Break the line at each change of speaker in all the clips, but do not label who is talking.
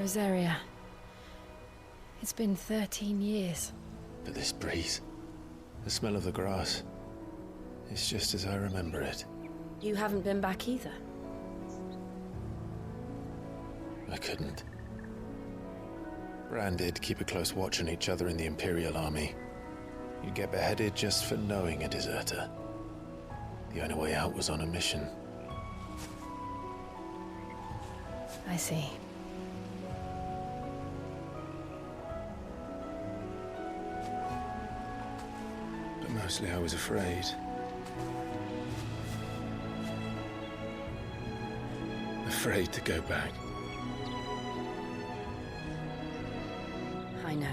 Rosaria. It's been 13 years.
But this breeze, the smell of the grass, it's just as I remember it.
You haven't been back either?
I couldn't. Bran did keep a close watch on each other in the Imperial Army. You'd get beheaded just for knowing a deserter. The only way out was on a mission.
I see.
But mostly I was afraid. Afraid to go back.
I know.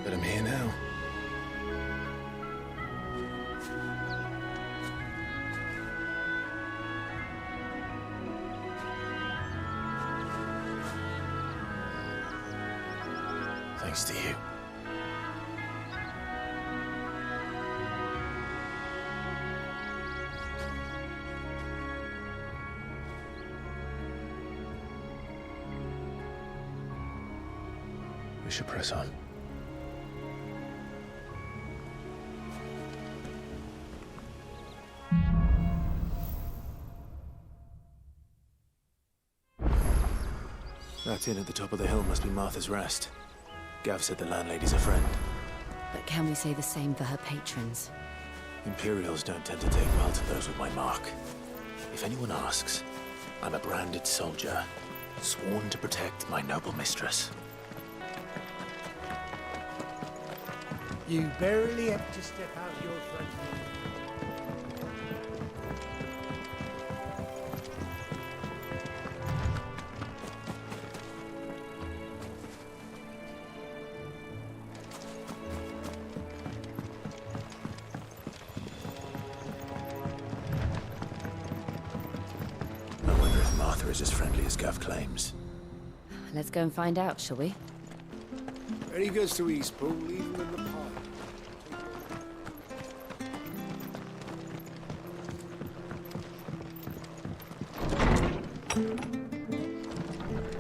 But I'm here now. Thanks to you. We should press on. That inn at the top of the hill must be Martha's Rest. Gav said the landlady's a friend.
But can we say the same for her patrons?
Imperials don't tend to take well to those with my mark. If anyone asks, I'm a branded soldier, sworn to protect my noble mistress.
You barely have to step out your front door.
I wonder if Martha is as friendly as Gav claims.
Let's go and find out, shall we?
Ready goes to Eastpool, leave him in the pod.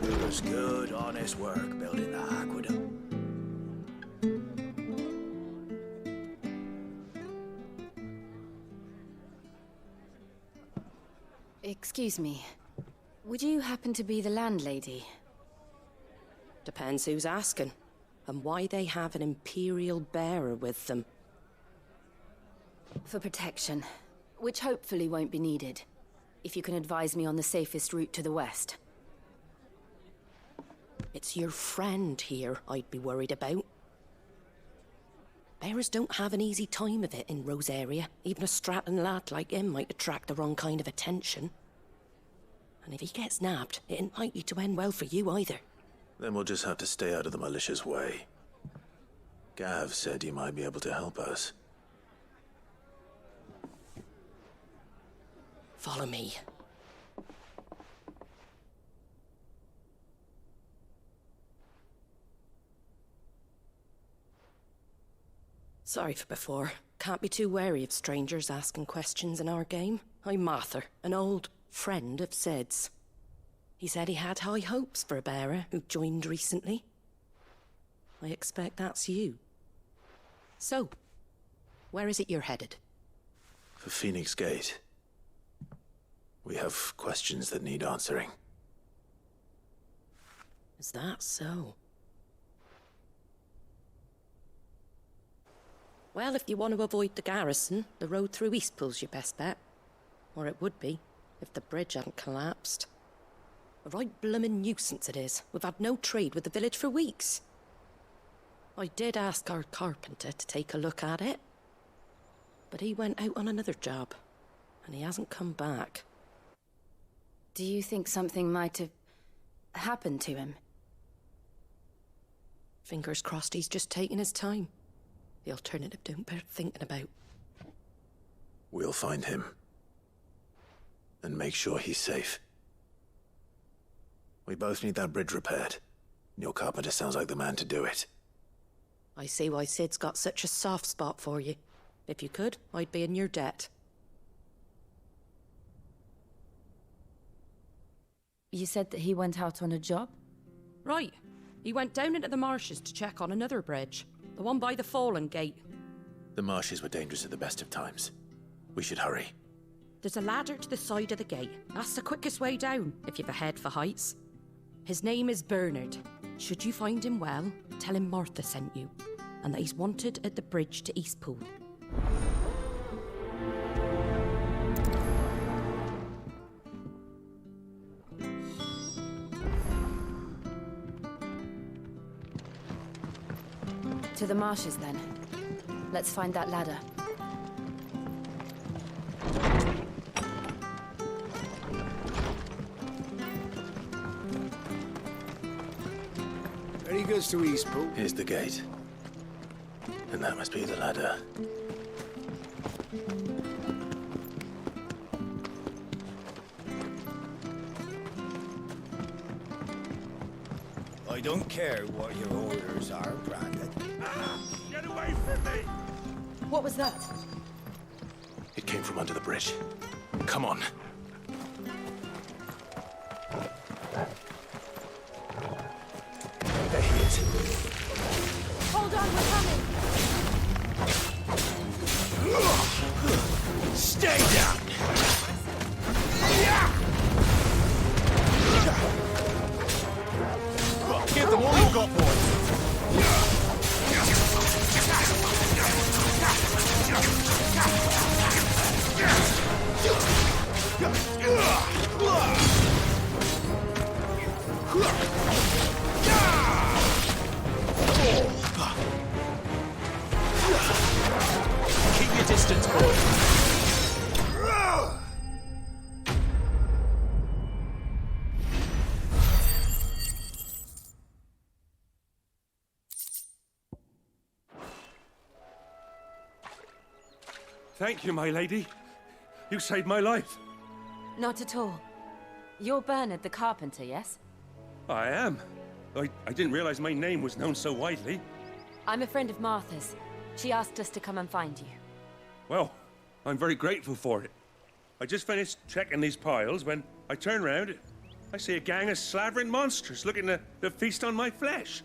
It was good, honest work building the aqueduct.
Excuse me. Would you happen to be the landlady?
Depends who's asking, and why they have an Imperial bearer with them.
For protection, which hopefully won't be needed. If you can advise me on the safest route to the west.
It's your friend here I'd be worried about. Bearers don't have an easy time of it in Rosaria. Even a Stratton lad like him might attract the wrong kind of attention. And if he gets nabbed, it ain't likely to end well for you either.
Then we'll just have to stay out of the malicious way. Gav said he might be able to help us.
Follow me. Sorry for before. Can't be too wary of strangers asking questions in our game. I'm Martha, an old friend of Sid's. He said he had high hopes for a bearer who joined recently. I expect that's you. So, where is it you're headed?
For Phoenix Gate. We have questions that need answering.
Is that so? Well, if you want to avoid the garrison, the road through Eastpool's your best bet. Or it would be, if the bridge hadn't collapsed. A right bloomin' nuisance it is. We've had no trade with the village for weeks. I did ask our carpenter to take a look at it. But he went out on another job, and he hasn't come back.
Do you think something might have happened to him?
Fingers crossed he's just taking his time. The alternative don't bear thinking about.
We'll find him. And make sure he's safe. We both need that bridge repaired. Your carpenter sounds like the man to do it.
I see why Sid's got such a soft spot for you. If you could, I'd be in your debt.
You said that he went out on a job?
Right. He went down into the marshes to check on another bridge. The one by the Fallen Gate.
The marshes were dangerous at the best of times. We should hurry.
There's a ladder to the side of the gate. That's the quickest way down, if you've a head for heights. His name is Bernard. Should you find him well, tell him Martha sent you, and that he's wanted at the bridge to Eastpool.
To the marshes, then. Let's find that ladder.
There he goes to Eastpool.
Here's the gate. And that must be the ladder.
I don't care what your orders are, Brandon.
Get away from me!
What was that?
It came from under the bridge. Come on. There he is.
Hold on, we're coming!
Stay down! Give them all you've got, boys! Keep your distance, boys.
Thank you, my lady. You saved my life.
Not at all. You're Bernard the carpenter, yes?
I am. I didn't realize my name was known so widely.
I'm a friend of Martha's. She asked us to come and find you.
Well, I'm very grateful for it. I just finished checking these piles when I turn round. I see a gang of slavering monsters looking to feast on my flesh.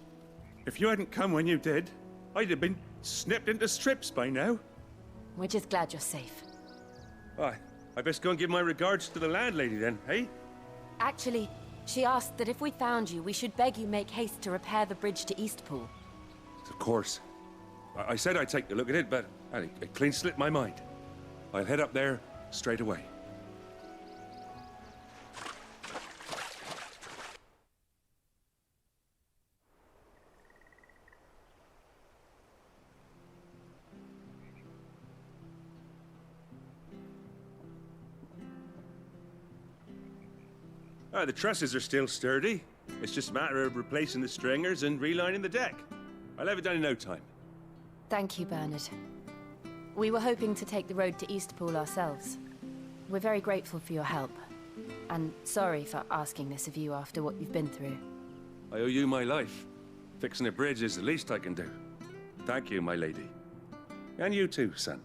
If you hadn't come when you did, I'd have been snipped into strips by now.
We're just glad you're safe.
I best go and give my regards to the landlady then, eh?
Actually, she asked that if we found you, we should beg you make haste to repair the bridge to Eastpool.
Of course. I said I'd take a look at it, but it clean slipped my mind. I'll head up there straight away. The trusses are still sturdy. It's just a matter of replacing the stringers and relining the deck. I'll have it done in no time.
Thank you, Bernard. We were hoping to take the road to Eastpool ourselves. We're very grateful for your help. And sorry for asking this of you after what you've been through.
I owe you my life. Fixing a bridge is the least I can do. Thank you, my lady. And you too, son.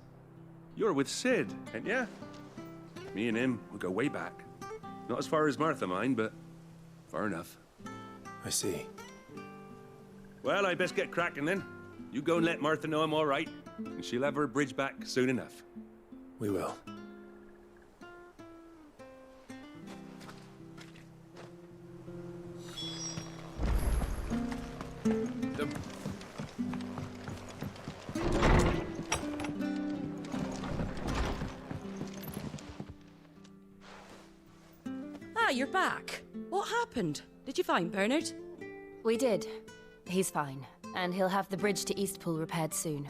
You're with Sid, ain't ya? Me and him, we go way back. Not as far as Martha, mind, but far enough.
I see.
Well, I best get cracking then. You go and let Martha know I'm all right, and she'll have her bridge back soon enough.
We will.
You're back. What happened? Did you find Bernard?
We did. He's fine, and he'll have the bridge to Eastpool repaired soon.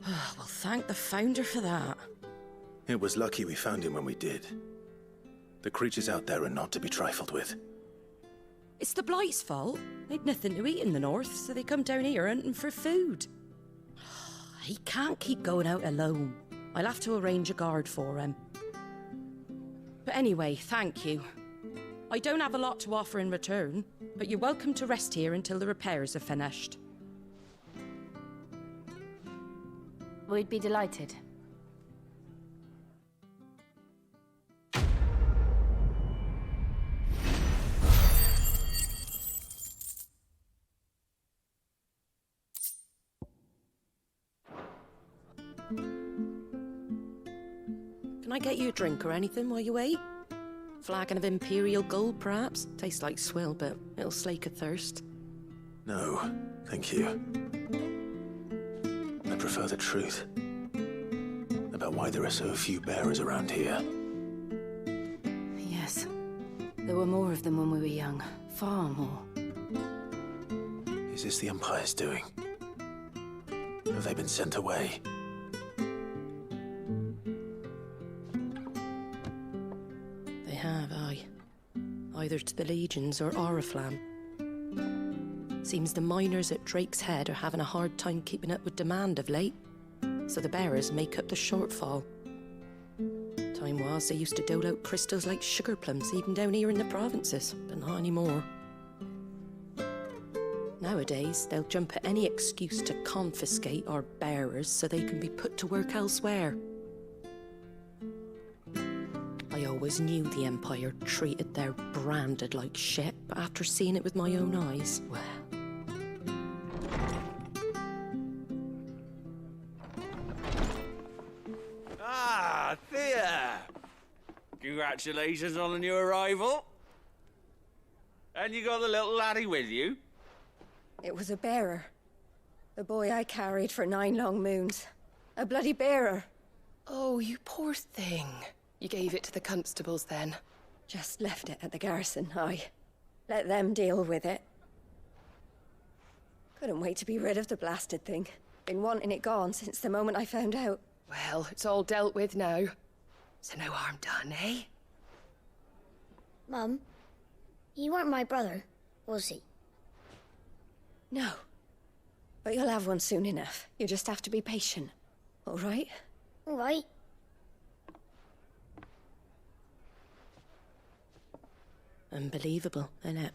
Well, thank the Founder for that.
It was lucky we found him when we did. The creatures out there are not to be trifled with.
It's the Blight's fault. They'd nothing to eat in the north, so they come down here hunting for food. He can't keep going out alone. I'll have to arrange a guard for him. But anyway, thank you. I don't have a lot to offer in return, but you're welcome to rest here until the repairs are finished.
We'd be delighted.
I get you a drink or anything while you wait? Flagon of Imperial Gold, perhaps? Tastes like swill, but it'll slake a thirst.
No, thank you. I prefer the truth about why there are so few bearers around here.
Yes. There were more of them when we were young. Far more.
Is this the Empire's doing? Have they been sent away?
They have, aye. Either to the Legions or Oriflamme. Seems the miners at Drake's Head are having a hard time keeping up with demand of late, so the bearers make up the shortfall. Time was they used to dole out crystals like sugar plums even down here in the provinces, but not anymore. Nowadays, they'll jump at any excuse to confiscate our bearers so they can be put to work elsewhere. I always knew the Empire treated their branded like shit, but after seeing it with my own eyes, well...
Ah, Thea! Congratulations on the new arrival. And you got the little laddie with you?
It was a bearer. The boy I carried for 9 long moons. A bloody bearer.
Oh, you poor thing. You gave it to the constables then?
Just left it at the garrison, aye. Let them deal with it. Couldn't wait to be rid of the blasted thing. Been wanting it gone since the moment I found out.
Well, it's all dealt with now. So no harm done, eh?
Mum, he weren't my brother, was he?
No. But you'll have one soon enough. You just have to be patient. All right?
All right.
Unbelievable, innit?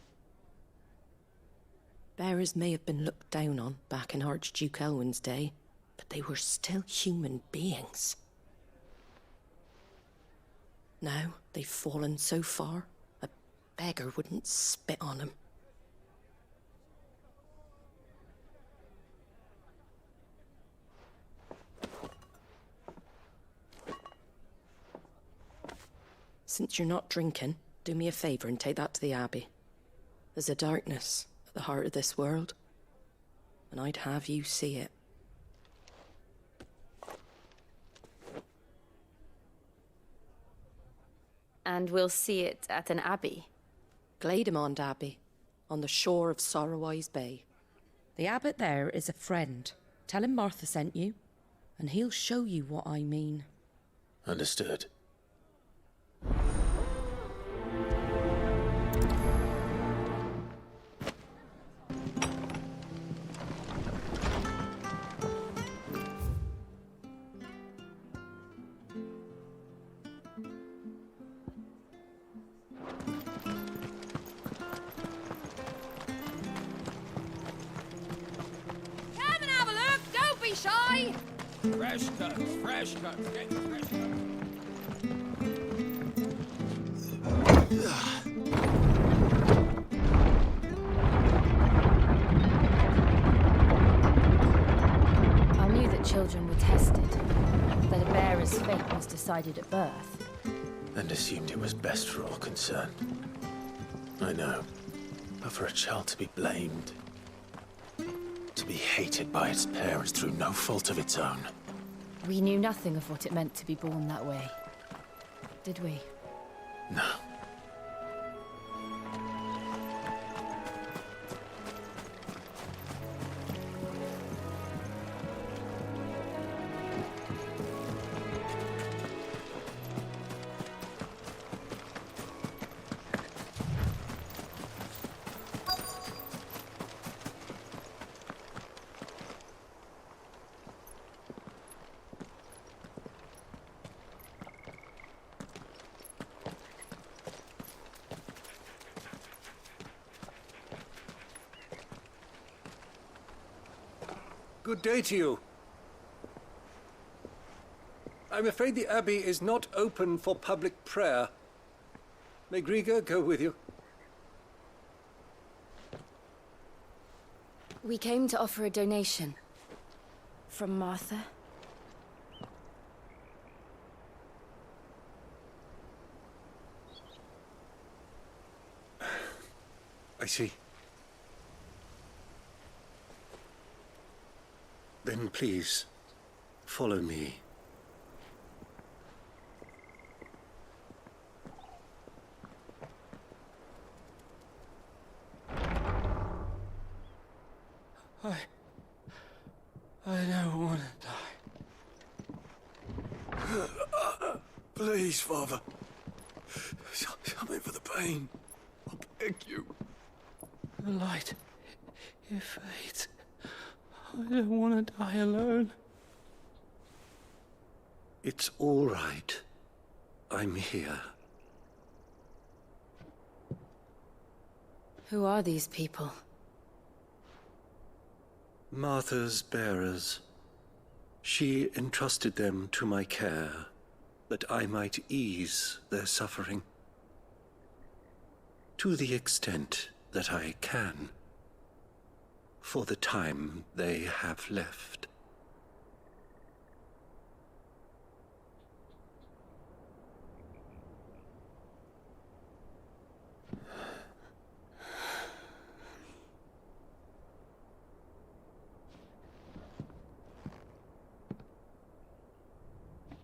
Bearers may have been looked down on back in Archduke Elwin's day, but they were still human beings. Now they've fallen so far, a beggar wouldn't spit on them. Since you're not drinking, do me a favour and take that to the Abbey. There's a darkness at the heart of this world, and I'd have you see it.
And we'll see it at an abbey.
Glademond Abbey, on the shore of Sorrowise Bay. The abbot there is a friend. Tell him Martha sent you, and he'll show you what I mean.
Understood.
Shy!
Fresh cuts, fresh cuts, get fresh cuts.
I knew that children were tested, that a bearer's fate was decided at birth.
And assumed it was best for all concerned. I know. But for a child to be blamed, to be hated by its parents through no fault of its own.
We knew nothing of what it meant to be born that way, did we?
No.
Good day to you. I'm afraid the Abbey is not open for public prayer. May Griga go with you?
We came to offer a donation. From Martha.
I see. Then please, follow me.
I don't want to die.
Please, Father. Something for the pain. I beg you.
The light, it fades. I don't want to die alone.
It's all right. I'm here.
Who are these people?
Martha's bearers. She entrusted them to my care, that I might ease their suffering. To the extent that I can, for the time they have left.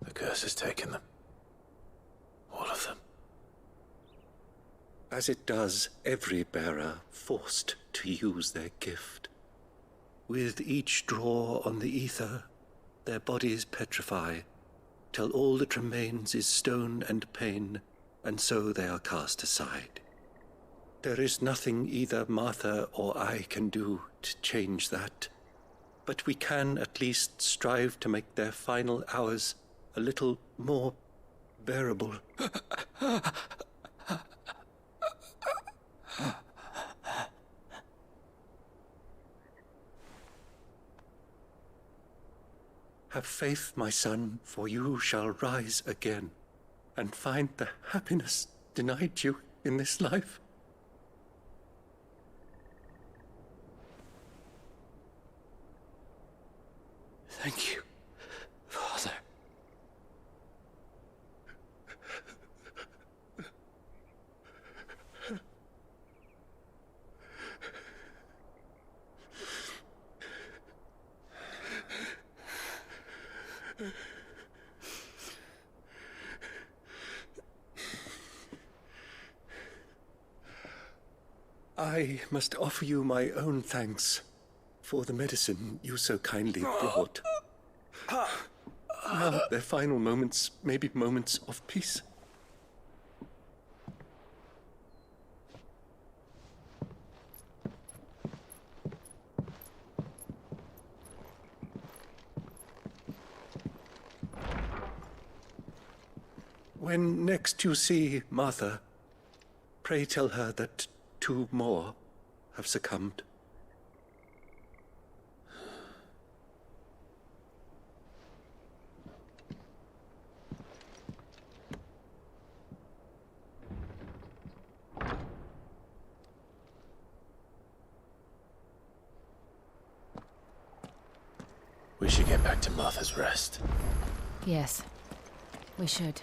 The curse has taken them. All of them.
As it does every bearer forced to use their gift. With each draw on the ether, their bodies petrify, till all that remains is stone and pain, and so they are cast aside. There is nothing either Martha or I can do to change that, but we can at least strive to make their final hours a little more bearable. Have faith, my son, for you shall rise again and find the happiness denied you in this life.
Thank you, Father.
I must offer you my own thanks for the medicine you so kindly brought. Now their final moments may be moments of peace. When next you see Martha, pray tell her that 2 more have succumbed.
We should get back to Martha's Rest.
Yes, we should.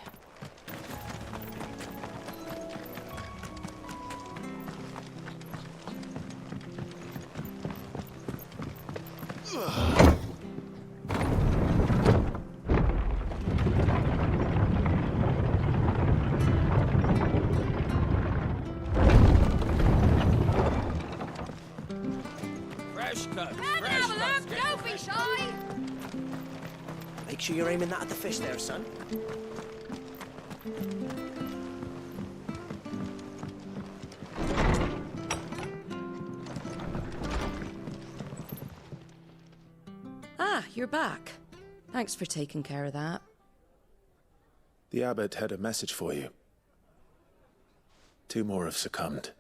Don't be shy!
Make sure you're aiming that at the fish there, son.
Ah, you're back. Thanks for taking care of that.
The abbot had a message for you. 2 more have succumbed.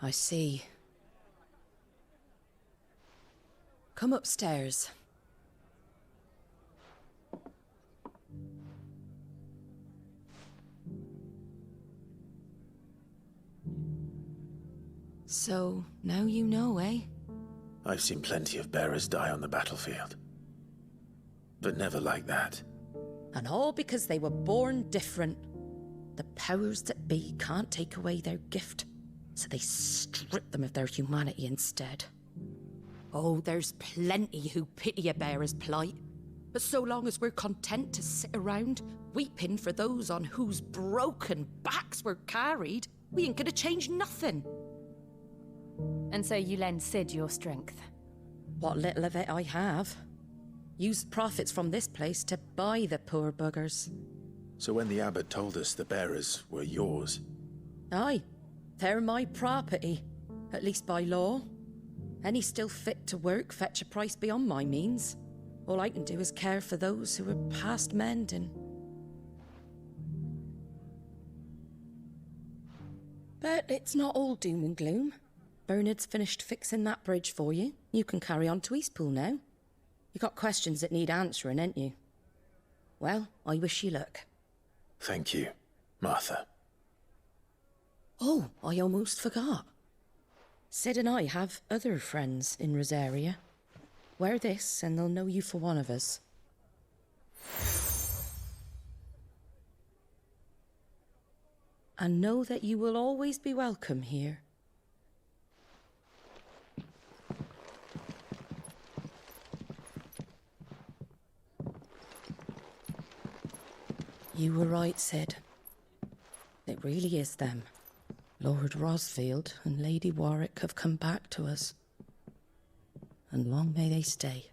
I see. Come upstairs. So, now you know, eh?
I've seen plenty of bearers die on the battlefield. But never like that.
And all because they were born different. The powers that be can't take away their gift, so they strip them of their humanity instead. Oh, there's plenty who pity a bearer's plight. But so long as we're content to sit around, weeping for those on whose broken backs we're carried, we ain't gonna change nothing.
And so you lend Sid your strength?
What little of it I have. Used profits from this place to buy the poor buggers.
So when the abbot told us the bearers were yours...
Aye, they're my property, at least by law. Any still fit to work fetch a price beyond my means. All I can do is care for those who are past mending. But it's not all doom and gloom. Bernard's finished fixing that bridge for you. You can carry on to Eastpool now. You got questions that need answering, ain't you? Well, I wish you luck.
Thank you, Martha.
Oh, I almost forgot. Sid and I have other friends in Rosaria. Wear this and they'll know you for one of us. And know that you will always be welcome here. You were right, Sid. It really is them. Lord Rosfield and Lady Warwick have come back to us. And long may they stay.